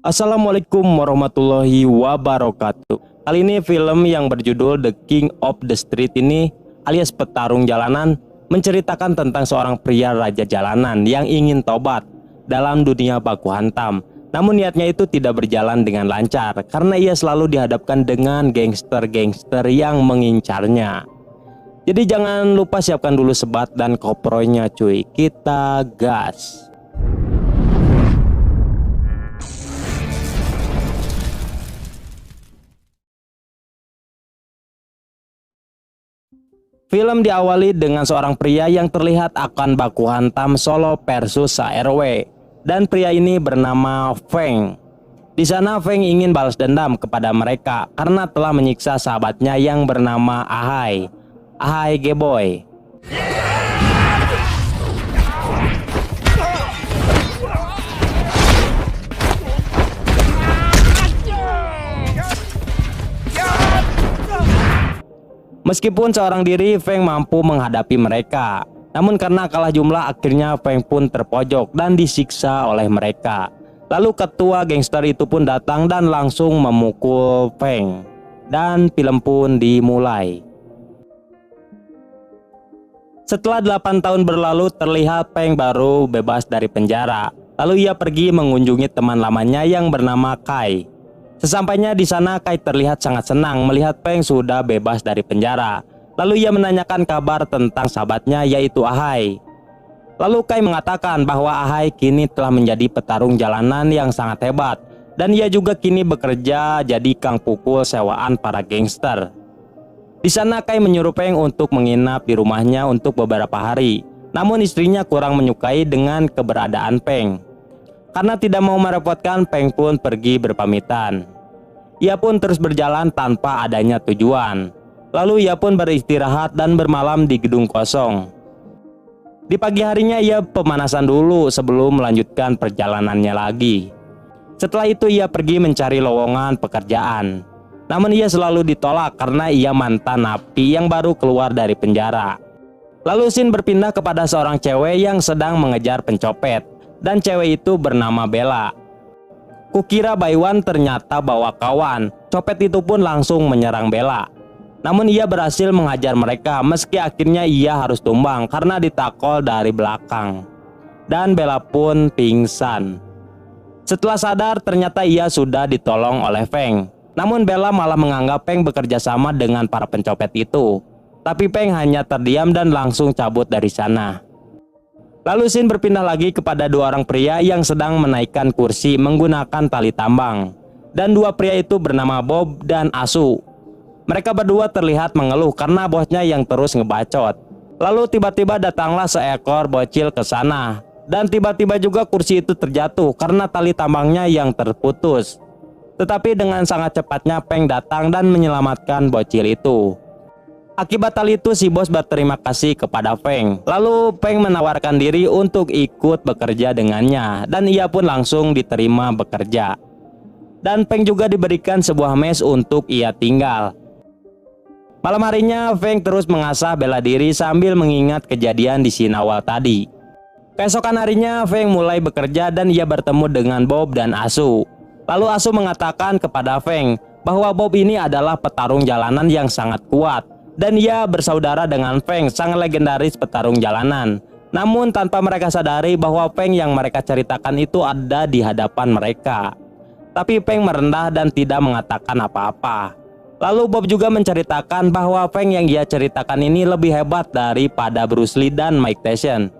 Assalamualaikum warahmatullahi wabarakatuh. Kali ini film yang berjudul The King of the Street ini alias petarung jalanan menceritakan tentang seorang pria raja jalanan yang ingin tobat dalam dunia baku hantam. Namun niatnya itu tidak berjalan dengan lancar karena ia selalu dihadapkan dengan gangster-gangster yang mengincarnya. Jadi jangan lupa siapkan dulu sebat dan koproynya cuy. Kita gas. Film diawali dengan seorang pria yang terlihat akan baku hantam Solo versus SARW, dan pria ini bernama Feng. Di sana Feng ingin balas dendam kepada mereka karena telah menyiksa sahabatnya yang bernama Ahai. Ahai Geboy. Meskipun seorang diri, Feng mampu menghadapi mereka. Namun karena kalah jumlah, akhirnya Feng pun terpojok dan disiksa oleh mereka. Lalu ketua gangster itu pun datang dan langsung memukul Feng. Dan film pun dimulai. Setelah 8 tahun berlalu, terlihat Feng baru bebas dari penjara. Lalu ia pergi mengunjungi teman lamanya yang bernama Kai. Sesampainya di sana, Kai terlihat sangat senang melihat Feng sudah bebas dari penjara. Lalu ia menanyakan kabar tentang sahabatnya yaitu Ahai. Lalu Kai mengatakan bahwa Ahai kini telah menjadi petarung jalanan yang sangat hebat. Dan ia juga kini bekerja jadi kang pukul sewaan para gangster. Di sana Kai menyuruh Feng untuk menginap di rumahnya untuk beberapa hari. Namun istrinya kurang menyukai dengan keberadaan Feng. Karena tidak mau merepotkan, Feng pun pergi berpamitan. Ia pun terus berjalan tanpa adanya tujuan. Lalu ia pun beristirahat dan bermalam di gedung kosong. Di pagi harinya ia pemanasan dulu sebelum melanjutkan perjalanannya lagi. Setelah itu ia pergi mencari lowongan pekerjaan. Namun ia selalu ditolak karena ia mantan napi yang baru keluar dari penjara. Lalu scene berpindah kepada seorang cewek yang sedang mengejar pencopet. Dan cewek itu bernama Bella. Kukira Baiwan ternyata bawa kawan. Copet itu pun langsung menyerang Bella. Namun ia berhasil menghajar mereka meski akhirnya ia harus tumbang karena ditakol dari belakang. Dan Bella pun pingsan. Setelah sadar ternyata ia sudah ditolong oleh Feng. Namun Bella malah menganggap Feng bekerja sama dengan para pencopet itu. Tapi Feng hanya terdiam dan langsung cabut dari sana. Lalu scene berpindah lagi kepada dua orang pria yang sedang menaikkan kursi menggunakan tali tambang. Dan dua pria itu bernama Bob dan Asu. Mereka berdua terlihat mengeluh karena bosnya yang terus ngebacot. Lalu tiba-tiba datanglah seekor bocil ke sana. Dan tiba-tiba juga kursi itu terjatuh karena tali tambangnya yang terputus. Tetapi dengan sangat cepatnya Feng datang dan menyelamatkan bocil itu. Akibat hal itu si bos berterima kasih kepada Feng. Lalu Feng menawarkan diri untuk ikut bekerja dengannya. Dan ia pun langsung diterima bekerja. Dan Feng juga diberikan sebuah mes untuk ia tinggal. Malam harinya Feng terus mengasah bela diri sambil mengingat kejadian di scene awal tadi. Keesokan harinya Feng mulai bekerja dan ia bertemu dengan Bob dan Asu. Lalu Asu mengatakan kepada Feng bahwa Bob ini adalah petarung jalanan yang sangat kuat. Dan ia bersaudara dengan Feng, sang legendaris petarung jalanan. Namun tanpa mereka sadari bahwa Feng yang mereka ceritakan itu ada di hadapan mereka. Tapi Feng merendah dan tidak mengatakan apa-apa. Lalu Bob juga menceritakan bahwa Feng yang ia ceritakan ini lebih hebat daripada Bruce Lee dan Mike Tyson.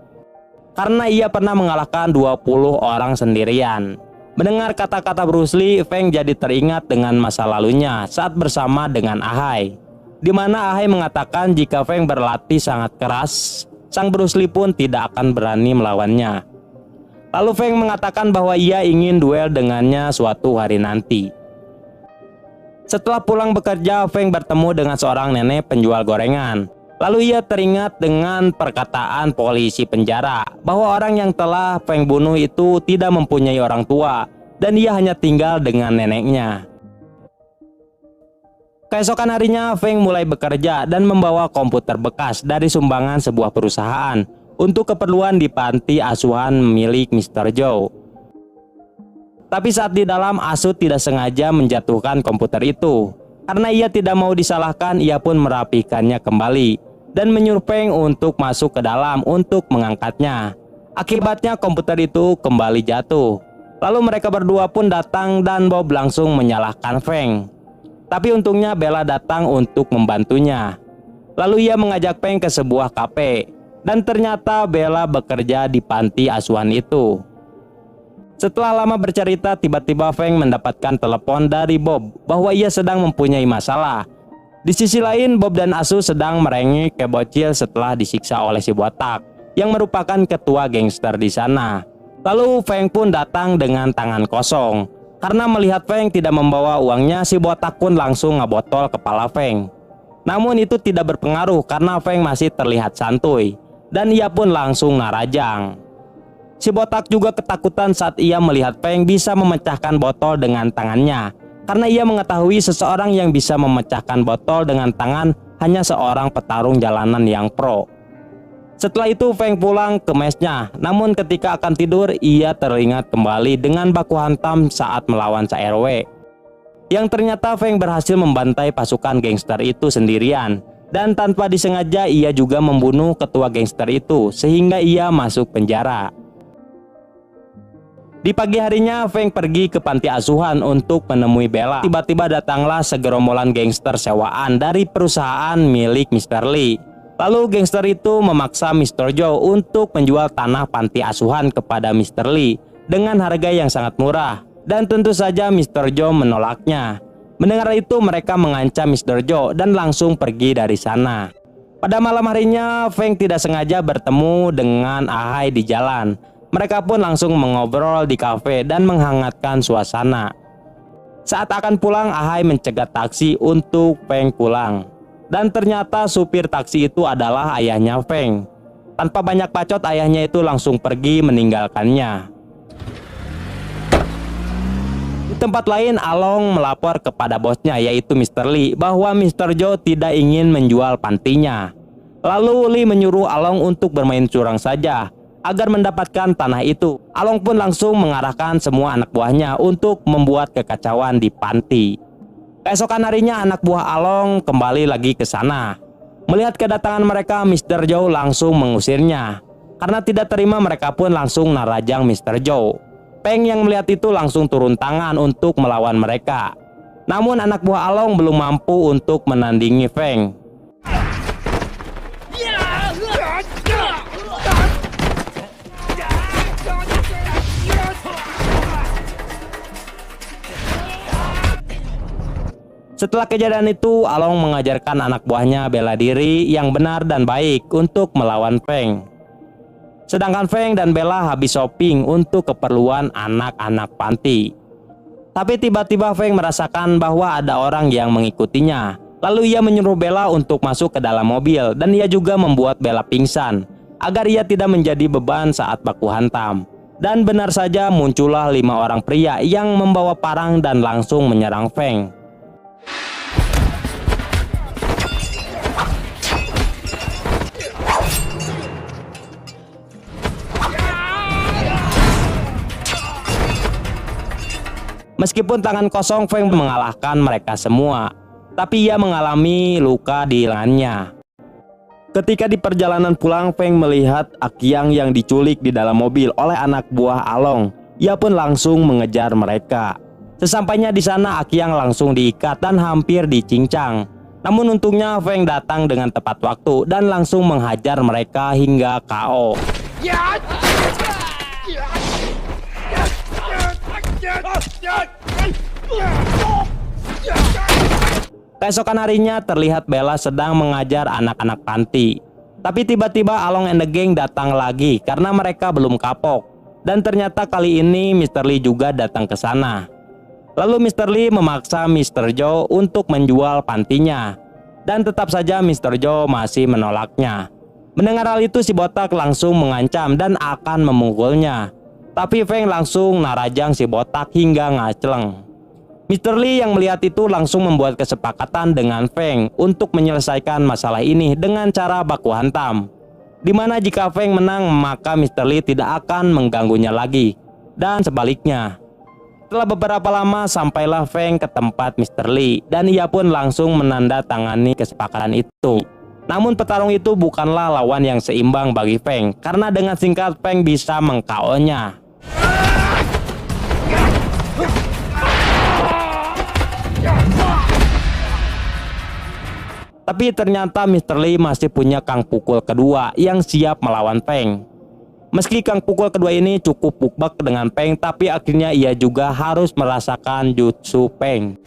Karena ia pernah mengalahkan 20 orang sendirian. Mendengar kata-kata Bruce Lee, Feng jadi teringat dengan masa lalunya saat bersama dengan Ahai. Di mana Ahai mengatakan jika Feng berlatih sangat keras, sang Bruce Lee pun tidak akan berani melawannya. Lalu Feng mengatakan bahwa ia ingin duel dengannya suatu hari nanti. Setelah pulang bekerja, Feng bertemu dengan seorang nenek penjual gorengan. Lalu ia teringat dengan perkataan polisi penjara bahwa orang yang telah Feng bunuh itu tidak mempunyai orang tua dan ia hanya tinggal dengan neneknya. Keesokan harinya, Feng mulai bekerja dan membawa komputer bekas dari sumbangan sebuah perusahaan untuk keperluan di panti asuhan milik Mr. Zhou. Tapi saat di dalam, Asu tidak sengaja menjatuhkan komputer itu. Karena ia tidak mau disalahkan, ia pun merapikannya kembali dan menyuruh Feng untuk masuk ke dalam untuk mengangkatnya. Akibatnya komputer itu kembali jatuh. Lalu mereka berdua pun datang dan Bob langsung menyalahkan Feng. Tapi untungnya Bella datang untuk membantunya. Lalu ia mengajak Feng ke sebuah kafe. Dan ternyata Bella bekerja di panti asuhan itu. Setelah lama bercerita, tiba-tiba Feng mendapatkan telepon dari Bob bahwa ia sedang mempunyai masalah. Di sisi lain, Bob dan Asu sedang merengek ke bocil setelah disiksa oleh si botak yang merupakan ketua gangster di sana. Lalu Feng pun datang dengan tangan kosong. Karena melihat Feng tidak membawa uangnya, si botak pun langsung ngebotol kepala Feng. Namun itu tidak berpengaruh karena Feng masih terlihat santuy dan ia pun langsung narajang. Si botak juga ketakutan saat ia melihat Feng bisa memecahkan botol dengan tangannya, karena ia mengetahui seseorang yang bisa memecahkan botol dengan tangan hanya seorang petarung jalanan yang pro. Setelah itu Feng pulang ke mesnya, namun ketika akan tidur ia teringat kembali dengan baku hantam saat melawan RW. Yang ternyata Feng berhasil membantai pasukan gangster itu sendirian, dan tanpa disengaja ia juga membunuh ketua gangster itu sehingga ia masuk penjara. Di pagi harinya Feng pergi ke panti asuhan untuk menemui Bella. Tiba-tiba datanglah segerombolan gangster sewaan dari perusahaan milik Mr. Lee. Lalu gangster itu memaksa Mr. Zhou untuk menjual tanah panti asuhan kepada Mr. Lee dengan harga yang sangat murah. Dan tentu saja Mr. Zhou menolaknya. Mendengar itu mereka mengancam Mr. Zhou dan langsung pergi dari sana. Pada malam harinya Feng tidak sengaja bertemu dengan Ahai di jalan. Mereka pun langsung mengobrol di kafe dan menghangatkan suasana. Saat akan pulang, Ahai mencegat taksi untuk Feng pulang. Dan ternyata supir taksi itu adalah ayahnya Feng. Tanpa banyak bacot, ayahnya itu langsung pergi meninggalkannya. Di tempat lain, Along melapor kepada bosnya yaitu Mr. Lee bahwa Mr. Zhou tidak ingin menjual pantinya. Lalu Lee menyuruh Along untuk bermain curang saja agar mendapatkan tanah itu. Along pun langsung mengarahkan semua anak buahnya untuk membuat kekacauan di panti. Keesokan harinya anak buah Along kembali lagi ke sana. Melihat kedatangan mereka, Mr. Zhou langsung mengusirnya. Karena tidak terima, mereka pun langsung narajang Mr. Zhou. Feng yang melihat itu langsung turun tangan untuk melawan mereka. Namun anak buah Along belum mampu untuk menandingi Feng. Setelah kejadian itu, Along mengajarkan anak buahnya bela diri yang benar dan baik untuk melawan Feng. Sedangkan Feng dan Bella habis shopping untuk keperluan anak-anak panti. Tapi tiba-tiba Feng merasakan bahwa ada orang yang mengikutinya. Lalu ia menyuruh Bella untuk masuk ke dalam mobil dan ia juga membuat Bella pingsan agar ia tidak menjadi beban saat baku hantam. Dan benar saja muncullah 5 orang pria yang membawa parang dan langsung menyerang Feng. Meskipun tangan kosong, Feng mengalahkan mereka semua, tapi ia mengalami luka di lengannya. Ketika di perjalanan pulang, Feng melihat Akyang yang diculik di dalam mobil oleh anak buah Along. Ia pun langsung mengejar mereka. Sesampainya di sana, Akyang langsung diikat dan hampir dicincang. Namun untungnya Feng datang dengan tepat waktu dan langsung menghajar mereka hingga KO. Keesokan harinya terlihat Bella sedang mengajar anak-anak panti. Tapi tiba-tiba Along and the Gang datang lagi karena mereka belum kapok. Dan ternyata kali ini Mr. Lee juga datang ke sana. Lalu Mr. Lee memaksa Mr. Zhou untuk menjual pantinya. Dan tetap saja Mr. Zhou masih menolaknya. Mendengar hal itu, si botak langsung mengancam dan akan memukulnya. Tapi Feng langsung narajang si botak hingga ngaceleng. Mr. Lee yang melihat itu langsung membuat kesepakatan dengan Feng untuk menyelesaikan masalah ini dengan cara baku hantam. Dimana jika Feng menang maka Mr. Lee tidak akan mengganggunya lagi. Dan sebaliknya. Setelah beberapa lama sampailah Feng ke tempat Mr. Lee dan ia pun langsung menandatangani kesepakatan itu. Namun petarung itu bukanlah lawan yang seimbang bagi Feng karena dengan singkat Feng bisa meng-KO-nya. Tapi ternyata Mr. Lee masih punya kang pukul kedua yang siap melawan Feng. Meski kang pukul kedua ini cukup bukbak dengan Feng, tapi akhirnya ia juga harus merasakan jutsu Feng.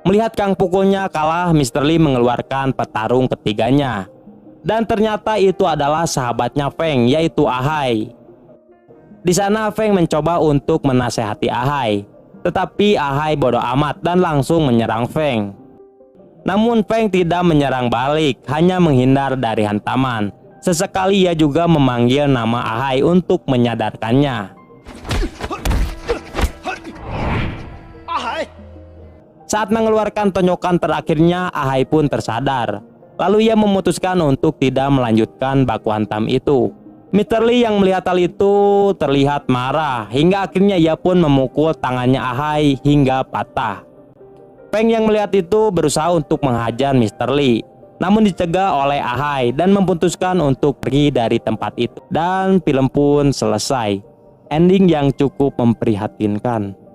Melihat kang pukulnya kalah, Mr. Lee mengeluarkan petarung ketiganya. Dan ternyata itu adalah sahabatnya Feng, yaitu Ahai. Di sana Feng mencoba untuk menasehati Ahai, tetapi Ahai bodoh amat dan langsung menyerang Feng. Namun Feng tidak menyerang balik, hanya menghindar dari hantaman. Sesekali ia juga memanggil nama Ahai untuk menyadarkannya. Saat mengeluarkan tonjokan terakhirnya, Ahai pun tersadar. Lalu ia memutuskan untuk tidak melanjutkan baku hantam itu. Mr. Lee yang melihat hal itu terlihat marah, hingga akhirnya ia pun memukul tangannya Ahai hingga patah. Feng yang melihat itu berusaha untuk menghajar Mr. Lee, namun dicegah oleh Ahai dan memutuskan untuk pergi dari tempat itu. Dan film pun selesai. Ending yang cukup memprihatinkan.